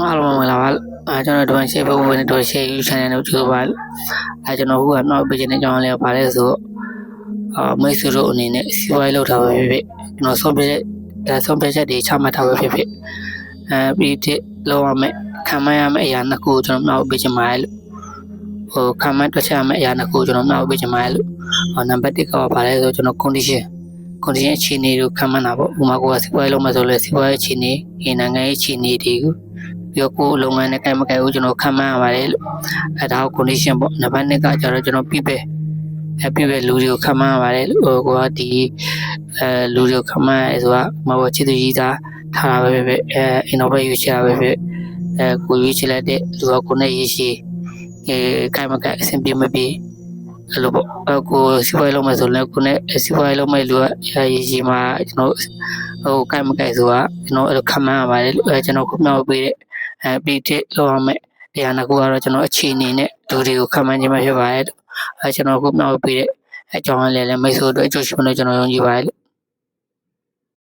အားလုံးမင်္ဂလာပါကျွန်တော်တို့ရှေ့ဘုတ်ဝင်တို့ရှေ့ယူ channel တို့ကြိုးပါကျွန်တော်ကနောက်ပေးခြင်းအကြောင်းလေးပါလဲဆိုမိတ်ဆွေတို့အနေနဲ့စီးပွားရေးလုပ်တာပဲဖြစ်ဖြစ်ကျွန်တော်ဆုံးဖြတ်ချက်တွေချမှတ်ထားပဲဖြစ်ဖြစ်ပြီးတဲ့လောက်ရမယ်ခံမရမယ့်အရာနှစ်ခုကျွန်တော်နောက်ပေးခြင်းပါလို့ခံမတွက်ချက်မယ့်အရာနှစ်ခုကျွန်တော်နောက်ပေးခြင်းပါလို့နံပါတ်1ကပါလဲဆိုကျွန်တော် condition အခြေအနေကိုခံမှန်းတာပေါ့ဥပမာကိုစီးပွားရေးလုပ်မှဆိုလဲစီးပွားရေးအခြေအနေနိုင်ငံရေးအခြေအနေတွေကိုပြီးတော့ကိုယ်လုပ်ငန်းနဲ့ကိုင်မကိုင်ကိုကျွန်တော်ခံမှန်းရပါတယ်လို့ဒါကို condition ပေါ့နံပါတ်2ကကျတော့ကျွန်တော်ပြည့်လူတွေကိုခံမှန်းရပါတယ်လို့ကိုကဒီလူတွေကိုခံမှန်းရဲဆိုတာမဟုတ်ချစ်သူကြီးသားထားတာပဲပဲအင်တော့ပဲယူချတာပဲပဲကိုရွေးချယ်လိုက်တဲ့လူကကိုနဲ့ရေးရှိကိုင်မကိုင်အဆင်ပြေမပြေအဲ့လိုပေါ့ကိုစီးပွားရေးလုပ်မယ်ဆိုလည်းကိုနဲ့စီးပွားရေးလုပ်မယ်လူကရေးရှိမှာကျွန်တော်ကိုင်မကိုင်ဆိုတာကျွန်တော်အဲ့လိုခံမှန်းရပါတယ်လို့ကျွန်တော်ခုမြောက်ပေးတဲ့ပြီးတဲ့လောက်ရမယ်တရားနာကိုကတော့ကျွန်တော်အခြေအနေနဲ့လူတွေကိုခံမှန်းခြင်းပဲဖြစ်ပါတယ်ကျွန်တော်ခုမြောက်ပေးတဲ့အကြောင်းလေးလည်းမိတ်ဆွေတို့အကျိုးရှိမလို့ကျွန်တော်ယုံကြည်ပါတယ်